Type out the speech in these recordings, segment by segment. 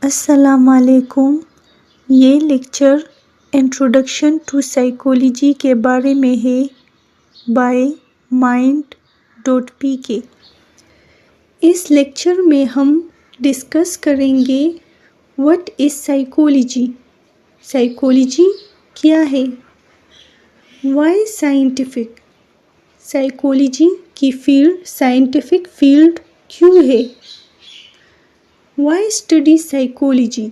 السلام علیکم۔ یہ لیکچر انٹروڈکشن ٹو سائیکالوجی کے بارے میں ہے بائی mind.pk۔ اس لیکچر میں ہم ڈسکس کریں گے واٹ از سائیکالوجی، سائیکالوجی کیا ہے، وائی سائنٹیفک، سائیکالوجی کی فیلڈ سائنٹیفک فیلڈ کیوں ہے، why study psychology,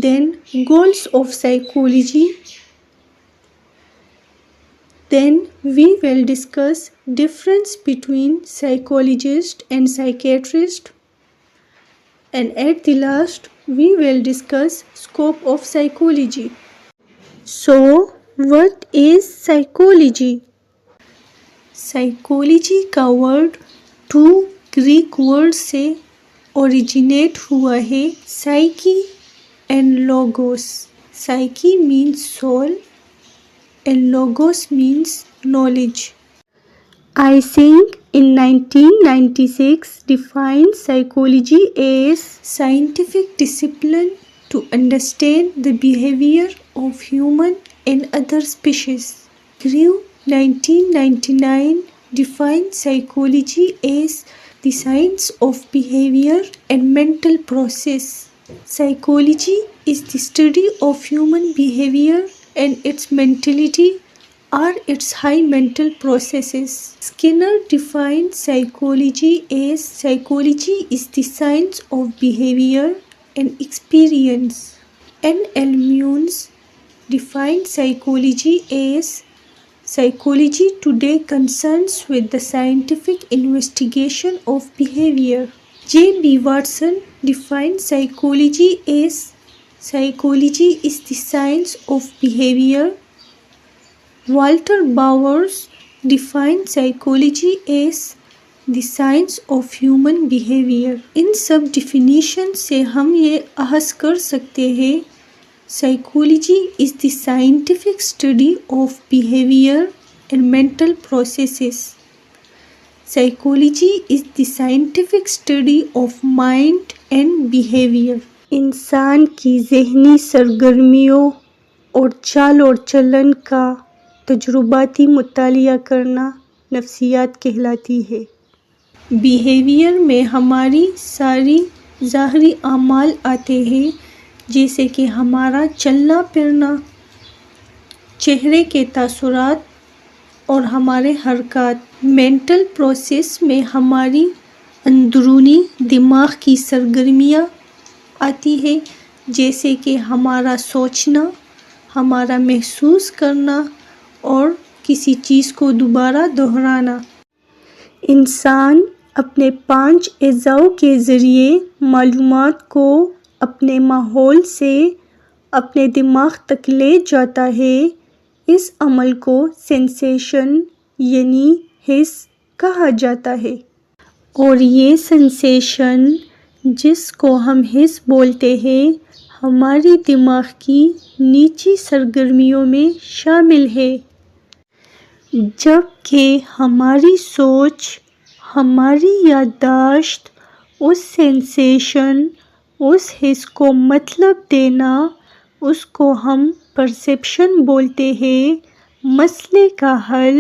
then goals of psychology, then we will discuss difference between psychologist and psychiatrist, and at the last we will discuss scope of psychology. So what is psychology? Psychology کا word 2 Greek word سے originate ہوا ہے، psyche and logos. Psyche means civil and logos means knowledge. Ising in 1996 defined psychology as scientific discipline to understand the behavior of human and other species. Grew 1999 defined psychology as the science of behavior and mental process. Psychology is the study of human behavior and its mentality or its high mental processes. Skinner defined psychology as psychology is the science of behavior and experience. N.L. Muns defined psychology as psychology today concerns with the scientific investigation of behavior. J.B. Watson defined psychology as psychology is the science of behavior. Walter Bowers defined psychology as the science of human behavior. In sub definition سے ہم یہ احاطہ کر سکتے ہیں Psychology is the scientific study of behavior and mental processes. Psychology is the scientific study of mind and behavior. انسان کی ذہنی سرگرمیوں اور چال اور چلن کا تجرباتی مطالعہ کرنا نفسیات کہلاتی ہے۔ بیہیویئر میں ہماری ساری ظاہری اعمال آتے ہیں، جیسے کہ ہمارا چلنا پھرنا، چہرے کے تاثرات اور ہمارے حرکات۔ مینٹل پروسیس میں ہماری اندرونی دماغ کی سرگرمیاں آتی ہیں، جیسے کہ ہمارا سوچنا، ہمارا محسوس کرنا اور کسی چیز کو دوبارہ دہرانا۔ انسان اپنے 5 اعضاء کے ذریعے معلومات کو اپنے ماحول سے اپنے دماغ تک لے جاتا ہے۔ اس عمل کو سینسیشن یعنی حس کہا جاتا ہے، اور یہ سینسیشن جس کو ہم حس بولتے ہیں ہماری دماغ کی نجی سرگرمیوں میں شامل ہے، جبکہ ہماری سوچ، ہماری یادداشت اس سینسیشن، اس حس کو مطلب دینا، اس کو ہم پرسیپشن بولتے ہیں۔ مسئلے کا حل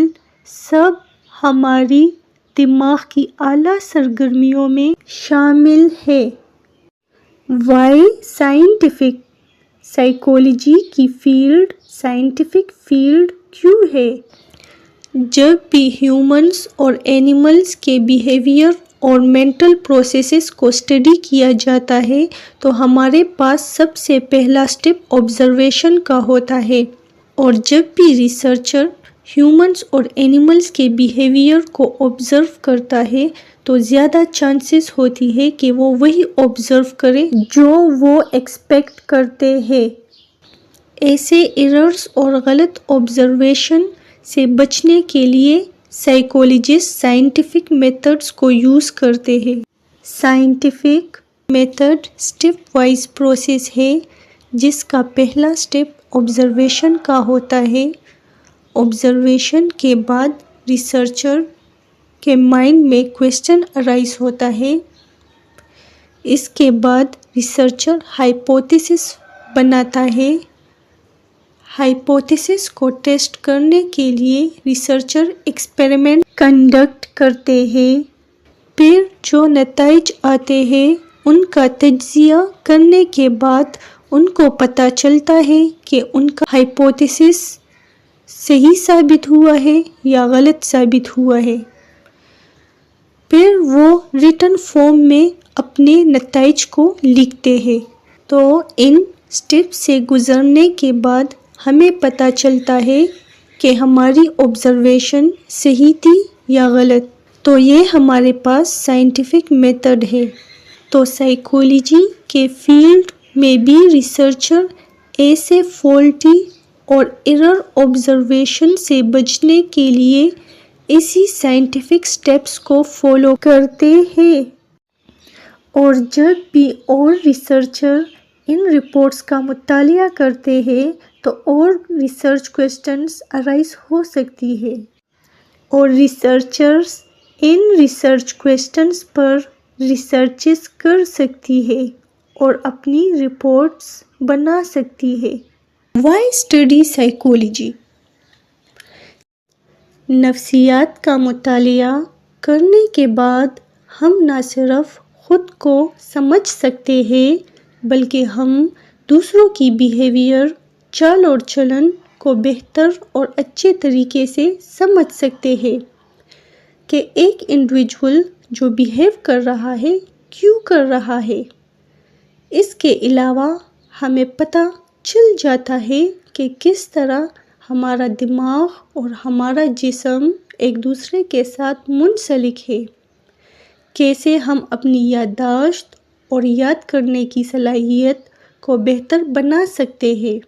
سب ہماری دماغ کی اعلیٰ سرگرمیوں میں شامل ہے۔ وائی سائنٹیفک، سائیکالوجی کی فیلڈ سائنٹیفک فیلڈ کیوں ہے؟ جب بھی ہیومنز اور اینیملز کے بیہیویئر اور مینٹل پروسیسز کو اسٹڈی کیا جاتا ہے تو ہمارے پاس سب سے پہلا اسٹیپ آبزرویشن کا ہوتا ہے، اور جب بھی ریسرچر ہیومنز اور اینیملز کے بیہیویئر کو آبزرو کرتا ہے تو زیادہ چانسز ہوتی ہے کہ وہ وہی آبزرو کرے جو وہ ایکسپیکٹ کرتے ہیں۔ ایسے ایررز اور غلط آبزرویشن سے بچنے کے لیے سائیکالوجسٹ سائنٹیفک میتھڈز کو یوز کرتے ہیں۔ Scientific method step wise process ہے، جس کا پہلا اسٹیپ آبزرویشن کا ہوتا ہے۔ آبزرویشن کے بعد ریسرچر کے مائنڈ میں کویسچن ارائز ہوتا ہے اس کے بعد ریسرچر ہائپوتھیسس بناتا ہے. ہائپوتھیسس کو ٹیسٹ کرنے کے لیے ریسرچر ایکسپیریمنٹ کنڈکٹ کرتے ہیں. پھر جو نتائج آتے ہیں ان کا تجزیہ کرنے کے بعد ان کو پتہ چلتا ہے کہ ان کا ہائپوتھیسس صحیح ثابت ہوا ہے یا غلط ثابت ہوا ہے. پھر وہ ریٹن فارم میں اپنے نتائج کو لکھتے ہیں. تو ان سٹیپ سے گزرنے کے بعد ہمیں پتہ چلتا ہے کہ ہماری آبزرویشن صحیح تھی یا غلط. تو یہ ہمارے پاس سائنٹیفک میتھڈ ہے. تو سائیکولوجی کے فیلڈ میں بھی ریسرچر ایسے فالٹی اور ایرر آبزرویشن سے بچنے کے لیے اسی سائنٹیفک سٹیپس کو فالو کرتے ہیں. اور جب بھی اور ریسرچر ان رپورٹس کا مطالعہ کرتے ہیں تو اور ریسرچ کوسچنز ارائز ہو سکتی ہے اور researchers in research questions per researches کر سکتی ہے اور اپنی رپورٹس بنا سکتی ہے. Why study psychology? نفسیات کا مطالعہ کرنے کے بعد ہم نہ صرف خود کو سمجھ سکتے ہیں بلکہ ہم دوسروں کی بیہیویئر، چال اور چلن کو بہتر اور اچھے طریقے سے سمجھ سکتے ہیں کہ ایک انڈیویجول جو بیہیو کر رہا ہے کیوں کر رہا ہے. اس کے علاوہ ہمیں پتہ چل جاتا ہے کہ کس طرح ہمارا دماغ اور ہمارا جسم ایک دوسرے کے ساتھ منسلک ہے، کیسے ہم اپنی یادداشت اور یاد کرنے کی صلاحیت کو بہتر بنا سکتے ہیں.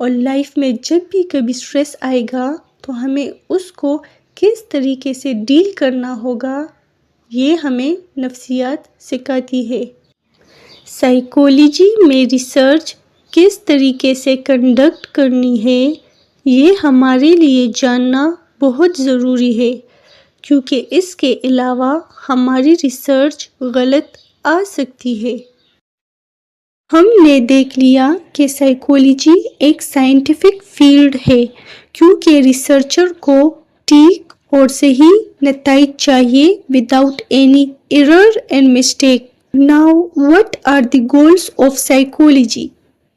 اور لائف میں جب بھی کبھی سٹریس آئے گا تو ہمیں اس کو کس طریقے سے ڈیل کرنا ہوگا، یہ ہمیں نفسیات سکھاتی ہے. سائیکولوجی میں ریسرچ کس طریقے سے کنڈکٹ کرنی ہے یہ ہمارے لیے جاننا بہت ضروری ہے، کیونکہ اس کے علاوہ ہماری ریسرچ غلط آ سکتی ہے. ہم نے دیکھ لیا کہ سائیکولوجی ایک سائنٹیفک فیلڈ ہے کیونکہ ریسرچر کو ٹھیک اور صحیح نتائج چاہیے without any error and mistake. Now what are the goals of psychology?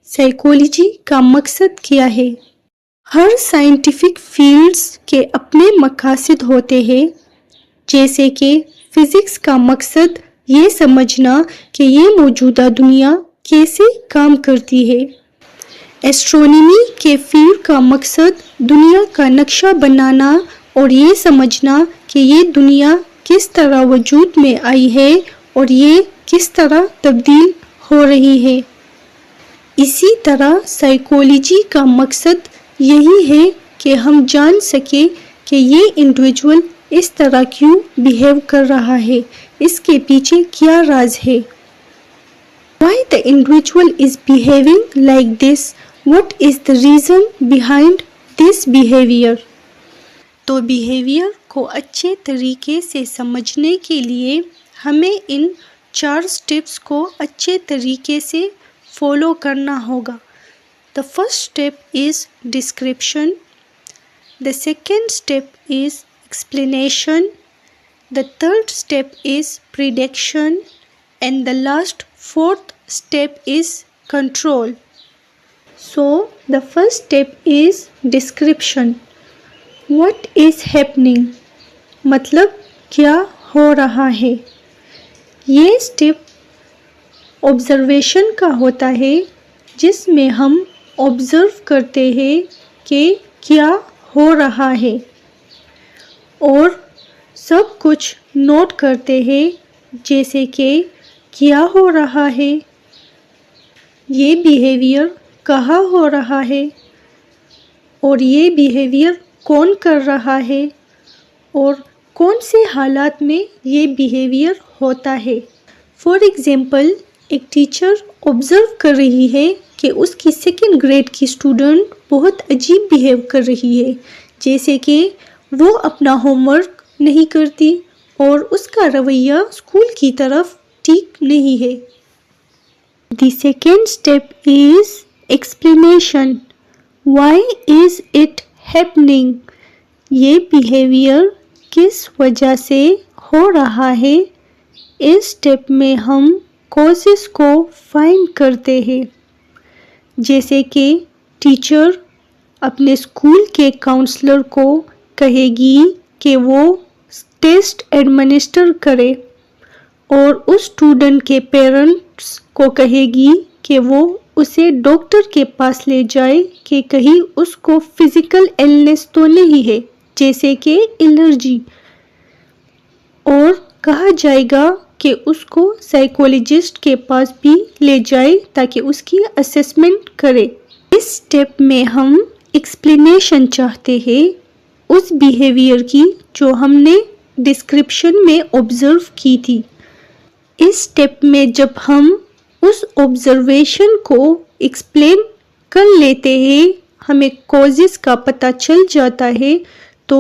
Psychology کا مقصد کیا ہے؟ ہر سائنٹیفک فیلڈز کے اپنے مقاصد ہوتے ہیں. جیسے کہ فزکس کا مقصد یہ سمجھنا کہ یہ موجودہ دنیا کیسے کام کرتی ہے. ایسٹرونومی کے فیلڈ کا مقصد دنیا کا نقشہ بنانا اور یہ سمجھنا کہ یہ دنیا کس طرح وجود میں آئی ہے اور یہ کس طرح تبدیل ہو رہی ہے. اسی طرح سائیکولوجی کا مقصد یہی ہے کہ ہم جان سکیں کہ یہ انڈیویجول اس طرح کیوں بیہیو کر رہا ہے، اس کے پیچھے کیا راز ہے. Why the individual is behaving like this? What is the reason behind this behavior? تو بیہیویئر کو اچھے طریقے سے سمجھنے کے لیے ہمیں ان 4 سٹیپس کو اچھے طریقے سے فالو کرنا ہوگا. The first step is description. The second step is explanation. The third step is prediction. And the last 4th step is control. So the first step is description. What is happening? مطلب کیا ہو رہا ہے. یہ step observation کا ہوتا ہے جس میں ہم آبزرو کرتے ہیں کہ کیا ہو رہا ہے اور سب کچھ نوٹ کرتے ہیں، جیسے کہ کیا ہو رہا ہے، یہ بیہیویئر کہاں ہو رہا ہے اور یہ بیہیویئر کون کر رہا ہے اور کون سے حالات میں یہ بیہیویئر ہوتا ہے. فار ایگزامپل، ایک ٹیچر آبزرو کر رہی ہے کہ اس کی 2nd گریڈ کی اسٹوڈنٹ بہت عجیب بیہیو کر رہی ہے، جیسے کہ وہ اپنا ہوم ورک نہیں کرتی اور اس کا رویہ اسکول کی طرف ٹھیک نہیں ہے۔ The second step is explanation. Why is it happening? یہ بیہیویئر کس وجہ سے ہو رہا ہے؟ اس سٹیپ میں ہم کازز کو فائنڈ کرتے ہیں، جیسے کہ ٹیچر اپنے اسکول کے کاؤنسلر کو کہے گی کہ وہ ٹیسٹ ایڈمنسٹر کرے، اور اس اسٹوڈنٹ کے پیرنٹس کو کہے گی کہ وہ اسے ڈاکٹر کے پاس لے جائے کہ کہیں اس کو فزیکل ایلنس تو نہیں ہے جیسے کہ الرجی، اور کہا جائے گا کہ اس کو سائیکولوجسٹ کے پاس بھی لے جائے تاکہ اس کی اسیسمنٹ کرے۔ اس سٹیپ میں ہم ایکسپلینیشن چاہتے ہیں اس بیہیویئر کی جو ہم نے ڈسکرپشن میں آبزرو کی تھی۔ اس سٹیپ میں جب ہم اس آبزرویشن کو ایکسپلین کر لیتے ہیں، ہمیں کازز کا پتہ چل جاتا ہے، تو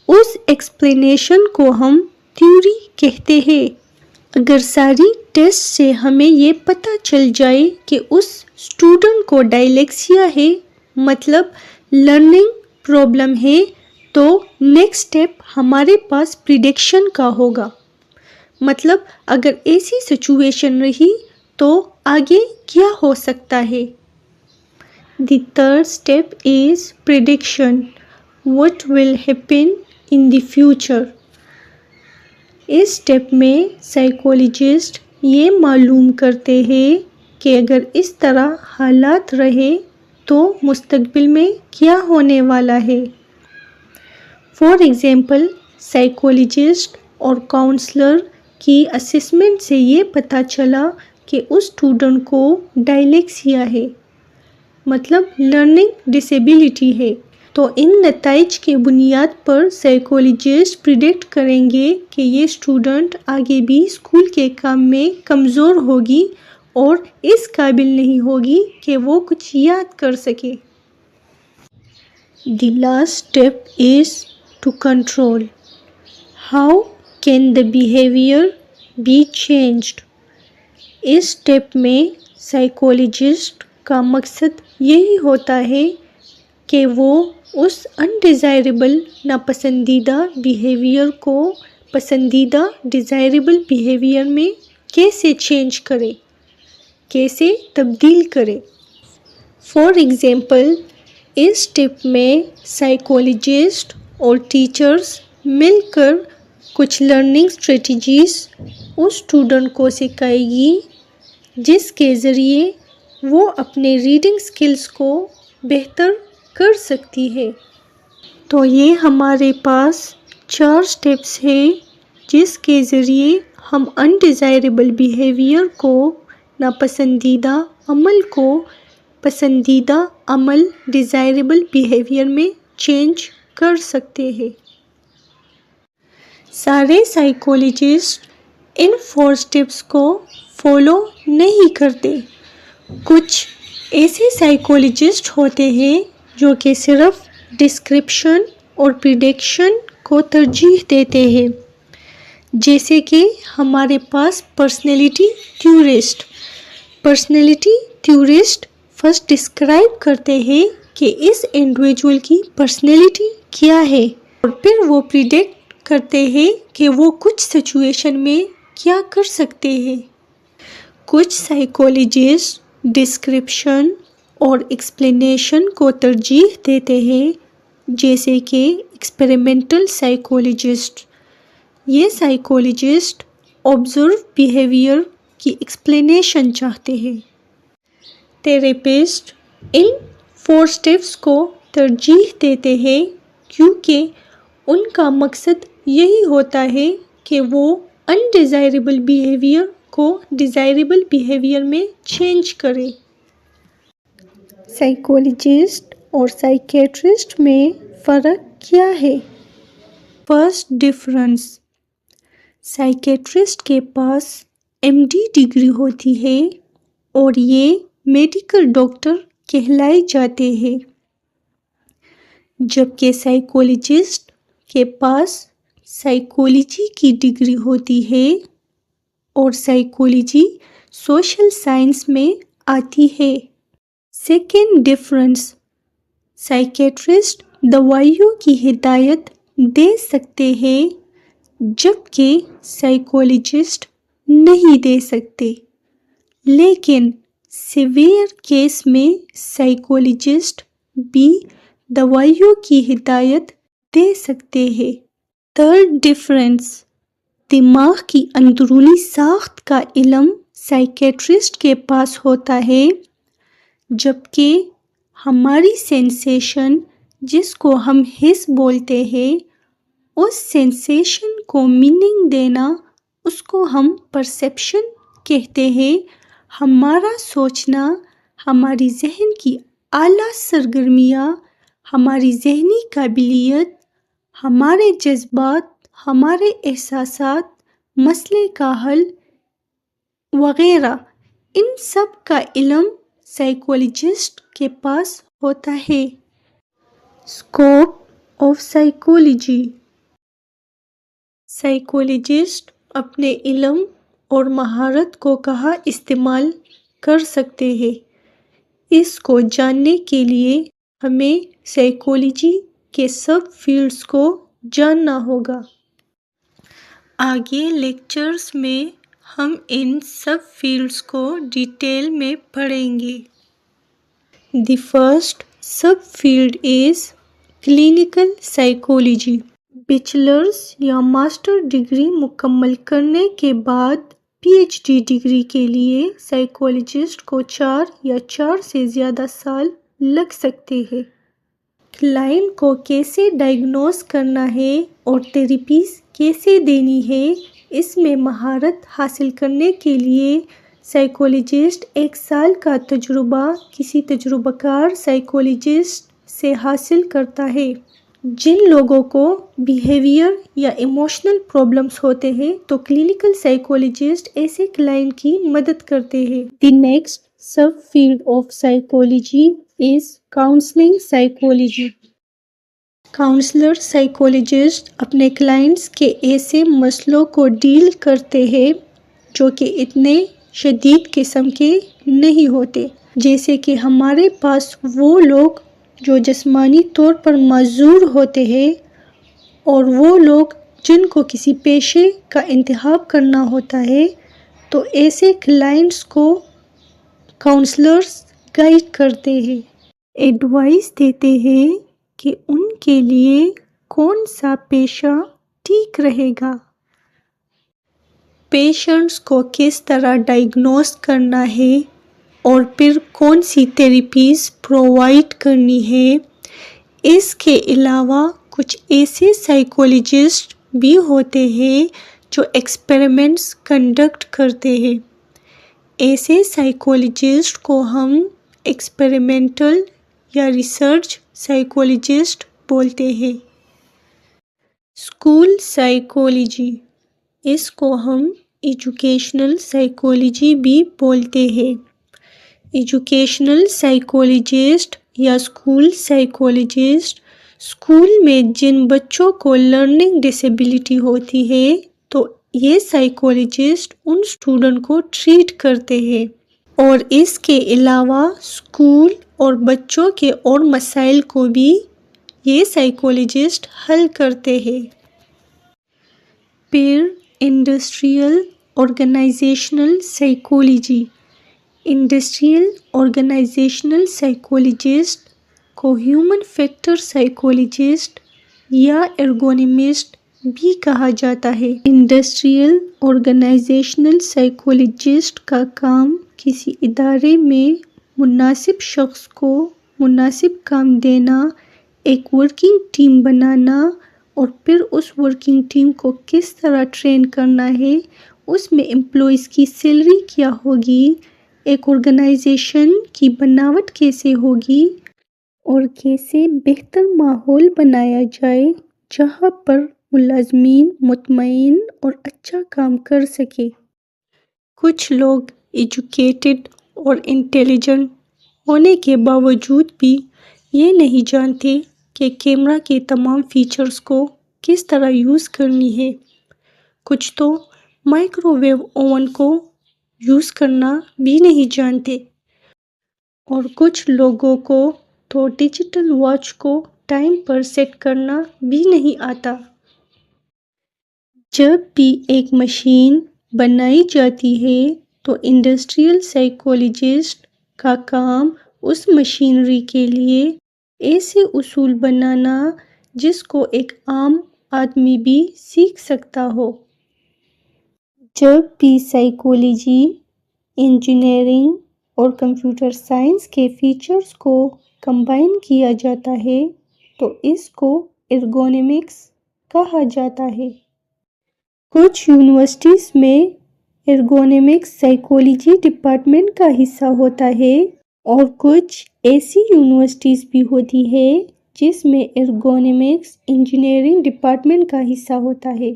اس ایکسپلینیشن کو ہم تھیوری کہتے ہیں۔ اگر ساری ٹیسٹ سے ہمیں یہ پتہ چل جائے کہ اس اسٹوڈنٹ کو ڈائلیکسیا ہے، مطلب لرننگ پرابلم ہے، تو نیکسٹ سٹیپ ہمارے پاس پریڈکشن کا ہوگا، مطلب اگر ایسی سچویشن رہی تو آگے کیا ہو سکتا ہے۔ The third step is prediction. What will happen in the future? اس سٹیپ میں سائیکولوجسٹ یہ معلوم کرتے ہیں کہ اگر اس طرح حالات رہے تو مستقبل میں کیا ہونے والا ہے۔ فار ایگزامپل، سائیکولوجسٹ اور کاؤنسلر کی اسیسمنٹ سے یہ پتہ چلا کہ اس اسٹوڈنٹ کو ڈائلیکسیا ہے، مطلب لرننگ ڈسیبلٹی ہے، تو ان نتائج کے بنیاد پر سائیکولوجسٹ پریڈکٹ کریں گے کہ یہ اسٹوڈنٹ آگے بھی اسکول کے کام میں کمزور ہوگی اور اس قابل نہیں ہوگی کہ وہ کچھ یاد کر سکے۔ The last step is to control. How can the behavior be changed? اس سٹیپ میں سائیکولوجسٹ کا مقصد یہی ہوتا ہے کہ وہ اس انڈیزائربل ناپسندیدہ بیہیویئر کو پسندیدہ ڈیزائربل بیہیویئر میں کیسے چینج کرے، کیسے تبدیل کرے۔ فار ایگزامپل، اس سٹیپ میں سائیکولوجسٹ اور ٹیچرز مل کر کچھ لرننگ اسٹریٹجیز اس اسٹوڈنٹ کو سکھائے گی جس کے ذریعے وہ اپنے ریڈنگ سکلز کو بہتر کر سکتی ہے۔ تو یہ ہمارے پاس 4 سٹیپس ہیں جس کے ذریعے ہم انڈیزائربل بیہیویئر کو، ناپسندیدہ عمل کو پسندیدہ عمل ڈیزائربل بیہیویئر میں چینج کر سکتے ہیں۔ سارے سائیکولوجسٹ ان 4 سٹیپس کو فالو نہیں کرتے۔ کچھ ایسے سائیکولوجسٹ ہوتے ہیں جو کہ صرف ڈسکرپشن اور پریڈکشن کو ترجیح دیتے ہیں، جیسے کہ ہمارے پاس personality theorist. Personality theorist first describe کرتے ہیں کہ اس انڈیویجول کی پرسنالٹی کیا ہے، اور پھر وہ پریڈکٹ کرتے ہیں کہ وہ کچھ سچویشن میں کیا کر سکتے ہیں۔ کچھ سائیکولوجسٹ ڈسکرپشن اور ایکسپلینیشن کو ترجیح دیتے ہیں، جیسے کہ ایکسپیریمنٹل سائیکولوجسٹ۔ یہ سائیکولوجسٹ آبزرو بیہیویئر کی ایکسپلینیشن چاہتے ہیں۔ تھیراپسٹ ان 4 سٹیپس کو ترجیح دیتے ہیں کیونکہ ان کا مقصد یہی ہوتا ہے کہ وہ انڈیزائربل بیہیویئر کو ڈیزائربل بیہیویئر میں چینج کرے۔ سائیکولوجسٹ اور سائیکیٹرسٹ میں فرق کیا ہے؟ فرسٹ ڈفرنس، سائیکیٹرسٹ کے پاس MD ڈگری ہوتی ہے اور یہ میڈیکل ڈاکٹر کہلائے جاتے ہیں، جبکہ سائیکولوجسٹ کے پاس سائیکالوجی کی ڈگری ہوتی ہے اور سائیکولوجی سوشل سائنس میں آتی ہے۔ سیکنڈ ڈفرنس، سائیکیٹرسٹ دوائیوں کی ہدایت دے سکتے ہیں جبکہ سائیکولوجسٹ نہیں دے سکتے، لیکن سیویئر کیس میں سائیکولوجسٹ بھی دوائیوں کی ہدایت دے سکتے ہیں۔ تھرڈ ڈفرنس، دماغ کی اندرونی ساخت کا علم سائیکیٹرسٹ کے پاس ہوتا ہے جبکہ ہماری سینسیشن جس کو ہم حس بولتے ہیں، اس سینسیشن کو میننگ دینا، اس کو ہم پرسیپشن کہتے ہیں۔ ہمارا سوچنا، ہماری ذہن کی اعلیٰ سرگرمیاں، ہماری ذہنی قابلیت، ہمارے جذبات، ہمارے احساسات، مسئلے کا حل وغیرہ، ان سب کا علم سائیکولوجسٹ کے پاس ہوتا ہے۔ اسکوپ آف سائیکولوجی، سائیکولوجسٹ اپنے علم اور مہارت کو کہاں استعمال کر سکتے ہیں، اس کو جاننے کے لیے ہمیں سائیکولوجی کے سب فیلڈز کو جاننا ہوگا۔ آگے لیکچرز میں ہم ان سب فیلڈز کو ڈیٹیل میں پڑھیں گے۔ The first subfield is clinical psychology. Bachelors یا ماسٹر ڈگری مکمل کرنے کے بعد پی ایچ ڈی ڈگری کے لیے سائیکولوجسٹ کو 4 یا 4 سے زیادہ سال لگ سکتے ہیں۔ کلائنٹ کو کیسے ڈائیگنوز کرنا ہے اور تھیراپیز کیسے دینی ہے، اس میں مہارت حاصل کرنے کے لیے سائیکولوجسٹ 1 سال کا تجربہ کسی تجربہ کار سائیکولوجسٹ سے حاصل کرتا ہے۔ جن لوگوں کو بیہیویئر یا ایموشنل پرابلمز ہوتے ہیں تو کلینکل سائیکولوجسٹ ایسے کلائنٹ کی مدد کرتے ہیں۔ The next sub field of psychology is counselling psychology. Counsellor psychologist اپنے کلائنٹس کے ایسے مسئلوں کو ڈیل کرتے ہیں جو کہ اتنے شدید قسم کے نہیں ہوتے، جیسے کہ ہمارے پاس وہ لوگ جو جسمانی طور پر معذور ہوتے ہیں اور وہ لوگ جن کو کسی پیشے کا انتخاب کرنا ہوتا ہے، تو ایسے کلائنٹس کو کاؤنسلرز گائیڈ کرتے ہیں، ایڈوائز دیتے ہیں کہ ان کے لیے کون سا پیشہ ٹھیک رہے گا، پیشنٹس کو کس طرح ڈائیگنوز کرنا ہے اور پھر کون سی تھیراپیز پرووائڈ کرنی ہے۔ اس کے علاوہ کچھ ایسے سائیکولوجسٹ بھی ہوتے ہیں جو ایکسپیریمنٹس کنڈکٹ کرتے ہیں۔ ایسے سائیکولوجسٹ کو ہم ایکسپیریمنٹل یا ریسرچ سائیکولوجسٹ بولتے ہیں۔ اسکول سائیکولوجی، اس کو ہم ایجوکیشنل سائیکولوجی بھی بولتے ہیں۔ ایجوکیشنل سائیکولوجسٹ یا اسکول سائیکولوجسٹ اسکول میں جن بچوں کو لرننگ ڈسیبلٹی ہوتی ہے تو یہ سائیکولوجسٹ ان اسٹوڈنٹ کو ٹریٹ کرتے ہیں، اور اس کے علاوہ اسکول اور بچوں کے اور مسائل کو بھی یہ سائیکولوجسٹ حل کرتے ہیں۔ پھر industrial organizational psychology. Industrial organizational psychologist کو ہیومن فیکٹر سائیکولوجسٹ یا ارگونومسٹ بھی کہا جاتا ہے۔ انڈسٹریل آرگنائزیشنل سائیکولوجسٹ کا کام کسی ادارے میں مناسب شخص کو مناسب کام دینا، ایک ورکنگ ٹیم بنانا، اور پھر اس ورکنگ ٹیم کو کس طرح ٹرین کرنا ہے، اس میں امپلائیز کی سیلری کیا ہوگی، ایک آرگنائزیشن کی بناوٹ کیسے ہوگی، اور کیسے بہتر ماحول بنایا جائے جہاں پر ملازمین مطمئن اور اچھا کام کر سکے۔ کچھ لوگ ایجوکیٹڈ اور انٹیلیجنٹ ہونے کے باوجود بھی یہ نہیں جانتے کہ کیمرہ کے تمام فیچرز کو کس طرح یوز کرنی ہے۔ کچھ تو مائکرو ویو اوون کو یوز کرنا بھی نہیں جانتے، اور کچھ لوگوں کو تو ڈیجیٹل واچ کو ٹائم پر سیٹ کرنا بھی نہیں آتا۔ جب بھی ایک مشین بنائی جاتی ہے تو انڈسٹریل سائیکولوجسٹ کا کام اس مشینری کے لیے ایسے اصول بنانا جس کو ایک عام آدمی بھی سیکھ سکتا ہو۔ جب بھی سائیکولوجی، انجینئرنگ اور کمپیوٹر سائنس کے فیچرز کو کمبائن کیا جاتا ہے تو اس کو ارگونومکس کہا جاتا ہے۔ کچھ یونیورسٹیز میں ارگونومکس سائیکولوجی ڈپارٹمنٹ کا حصہ ہوتا ہے، اور کچھ ایسی یونیورسٹیز بھی ہوتی ہے جس میں ارگونومکس انجینئرنگ ڈپارٹمنٹ کا حصہ ہوتا ہے۔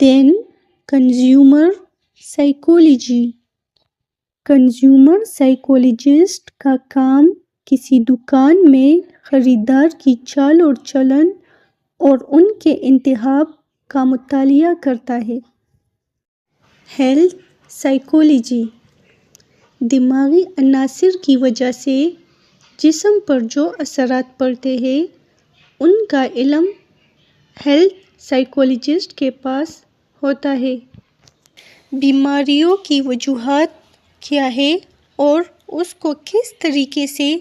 دین کنزیومر سائیکولوجی۔ کنزیومر سائیکولوجسٹ کا کام کسی دکان میں خریدار کی چال و چلن اور ان کے انتخاب کا مطالعہ کرتا ہے۔ Health psychology. دماغی عناصر کی وجہ سے جسم پر جو اثرات پڑتے ہیں ان کا علم ہیلتھ سائیکولوجسٹ کے پاس ہوتا ہے۔ بیماریوں کی وجوہات کیا ہے اور اس کو کس طریقے سے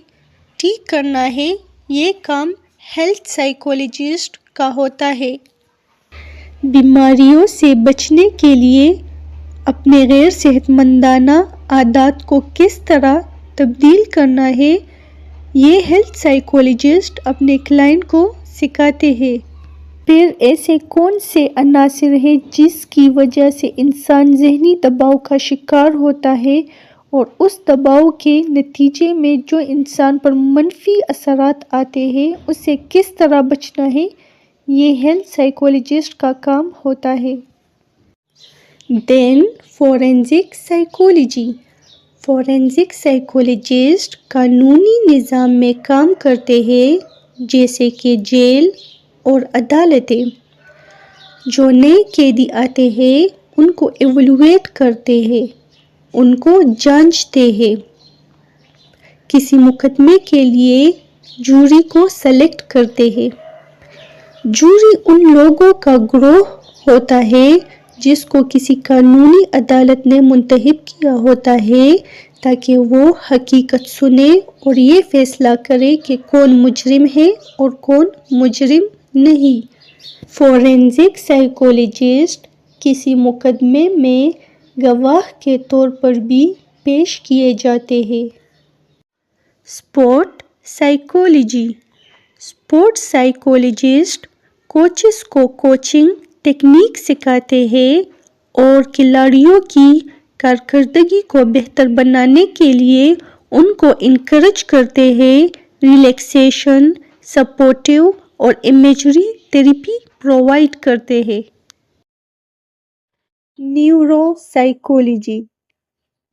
ٹھیک کرنا ہے، یہ کام ہیلتھ سائیکولوجسٹ کا ہوتا ہے۔ بیماریوں سے بچنے کے لیے اپنے غیر صحت مندانہ عادات کو کس طرح تبدیل کرنا ہے، یہ ہیلتھ سائیکولوجسٹ اپنے کلائنٹ کو سکھاتے ہیں۔ پھر ایسے کون سے عناصر ہیں جس کی وجہ سے انسان ذہنی دباؤ کا شکار ہوتا ہے، اور اس دباؤ کے نتیجے میں جو انسان پر منفی اثرات آتے ہیں اس سے کس طرح بچنا ہے، یہ ہیلتھ سائیکولوجسٹ کا کام ہوتا ہے۔ دین فورینزک سائیکولوجی۔ فورینزک سائیکولوجسٹ قانونی نظام میں کام کرتے ہیں، جیسے کہ جیل اور عدالتیں۔ جو نئے قیدی آتے ہیں ان کو ایویلویٹ کرتے ہیں، ان کو جانچتے ہیں۔ کسی مقدمے کے لیے جوری کو سلیکٹ کرتے ہیں۔ جوری ان لوگوں کا گروہ ہوتا ہے جس کو کسی قانونی عدالت نے منتخب کیا ہوتا ہے تاکہ وہ حقیقت سنے اور یہ فیصلہ کرے کہ کون مجرم ہے اور کون مجرم نہیں۔ فورینزک سائیکولوجسٹ کسی مقدمے میں گواہ کے طور پر بھی پیش کیے جاتے ہیں۔ Sport psychology. Sport psychologist coaches کو کوچنگ ٹیکنیک سکھاتے ہیں اور کھلاڑیوں کی کارکردگی کو بہتر بنانے کے لیے ان کو انکریج کرتے ہیں۔ ریلیکسیشن، سپورٹیو اور امیجری تھراپی پرووائڈ کرتے ہیں۔ Neuro psychology.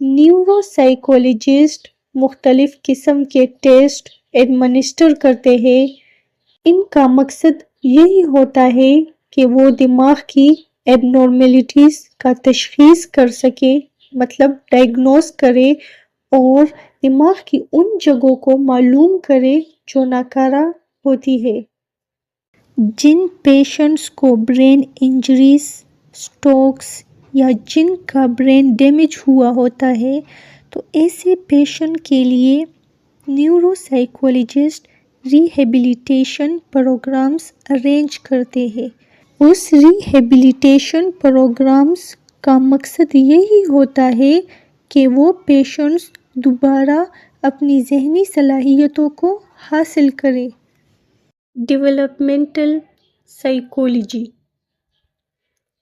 نیورو سائیکولوجسٹ مختلف قسم کے ٹیسٹ ایڈمنسٹر کرتے ہیں۔ ان کا مقصد یہی ہوتا ہے کہ وہ دماغ کی ایب نارملٹیز کا تشخیص کر سکے، مطلب ڈائگنوز کرے، اور دماغ کی ان جگہوں کو معلوم کرے جو ناکارہ ہوتی ہیں۔ جن پیشنٹس کو برین انجریز، اسٹروکس یا جن کا برین ڈیمیج ہوا ہوتا ہے تو ایسے پیشنٹ کے لیے نیورو سائیکولوجسٹ ری ہیبلیٹیشن پروگرامز ارینج کرتے ہیں۔ اس ری ہیبلیٹیشن پروگرامز کا مقصد یہی ہوتا ہے کہ وہ پیشنٹس دوبارہ اپنی ذہنی صلاحیتوں کو حاصل کریں۔ Developmental psychology.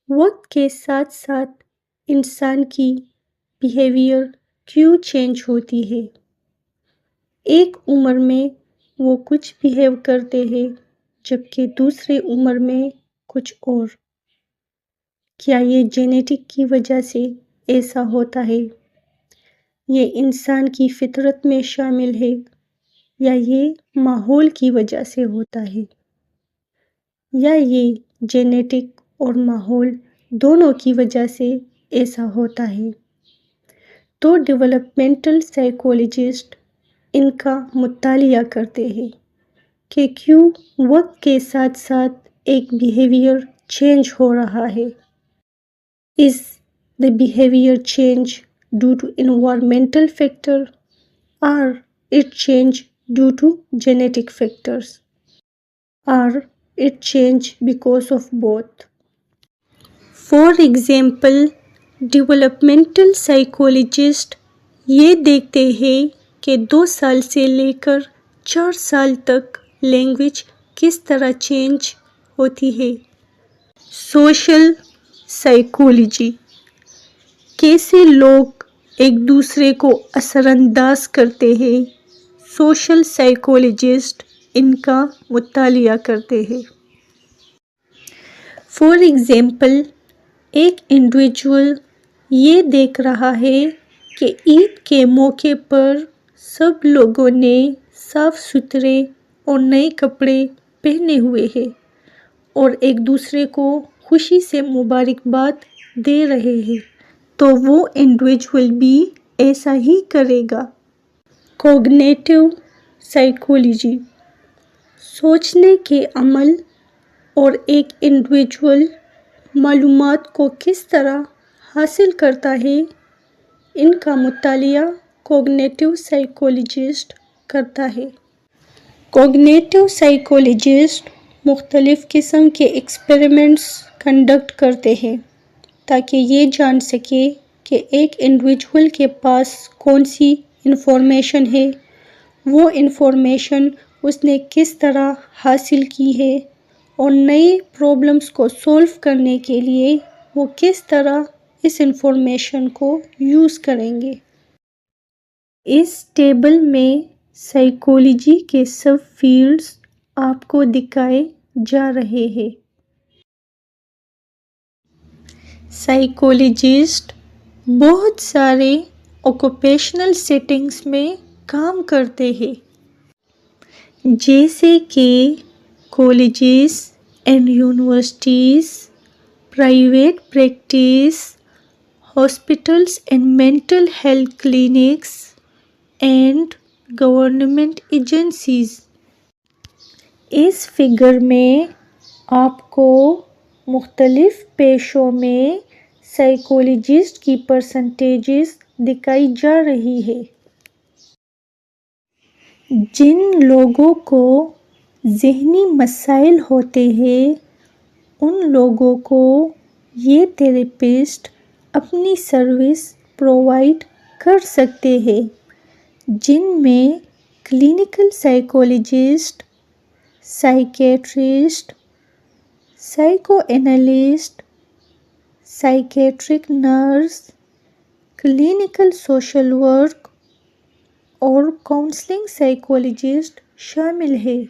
وقت کے ساتھ ساتھ انسان کی بیہیویئر کیوں چینج ہوتی ہے؟ ایک عمر میں وہ کچھ بیہیو کرتے ہیں جبکہ دوسرے عمر میں کچھ اور۔ کیا یہ جینیٹک کی وجہ سے ایسا ہوتا ہے؟ یہ انسان کی فطرت میں شامل ہے یا یہ ماحول کی وجہ سے ہوتا ہے؟ یا یہ جینیٹک اور ماحول دونوں کی وجہ سے ایسا ہوتا ہے۔ تو ڈیولپمنٹل سائیکولوجسٹ ان کا مطالعہ کرتے ہیں کہ کیوں وقت کے ساتھ ساتھ ایک بیہیویئر چینج ہو رہا ہے۔ Is the behavior change due to environmental factor or it change due to genetic factors or it change because of both? For example, developmental psychologist یہ دیکھتے ہیں کہ 2 سال سے لے کر 4 سال تک لینگویج کس طرح چینج ہوتی ہے۔ سوشل سائیکولوجی کیسے لوگ ایک دوسرے کو اثر انداز کرتے ہیں، سوشل سائیکولوجسٹ ان کا مطالعہ کرتے ہیں۔ فار ایگزامپل، ایک انڈیویجول یہ دیکھ رہا ہے کہ عید کے موقع پر سب لوگوں نے صاف ستھرے اور نئے کپڑے پہنے ہوئے ہیں اور ایک دوسرے کو خوشی سے مبارکباد دے رہے ہیں، تو وہ انڈیویجول بھی ایسا ہی کرے گا۔ کوگنیٹو سائیکولوجی سوچنے کے عمل اور ایک انڈیویجول معلومات کو کس طرح حاصل کرتا ہے، ان کا مطالعہ کوگنیٹو سائیکولوجسٹ کرتا ہے۔ کوگنیٹو سائیکولوجسٹ مختلف قسم کے ایکسپیریمنٹس کنڈکٹ کرتے ہیں تاکہ یہ جان سکے کہ ایک انڈیویجول کے پاس کون سی انفارمیشن ہے، وہ انفارمیشن اس نے کس طرح حاصل کی ہے اور نئے پرابلمس کو سولو کرنے کے لیے وہ کس طرح اس انفارمیشن کو یوز کریں گے۔ اس ٹیبل میں سائیکولوجی کے سب فیلڈز آپ کو دکھائے جا رہے ہیں۔ سائیکولوجسٹ بہت سارے آکوپیشنل سیٹنگز میں کام کرتے ہیں، جیسے کہ colleges and universities, private practice, hospitals and mental health clinics and government agencies. اس فگر میں آپ کو مختلف پیشوں میں سائیکولوجسٹ کی پرسنٹیجز دکھائی جا رہی ہے۔ جن لوگوں کو ذہنی مسائل ہوتے ہیں، ان لوگوں کو یہ تھراپسٹ اپنی سروس پرووائڈ کر سکتے ہیں، جن میں clinical psychologist, psychiatrist, psycho analyst, psychiatric nurse, clinical social work اور کاؤنسلنگ سائیکولوجسٹ شامل ہیں۔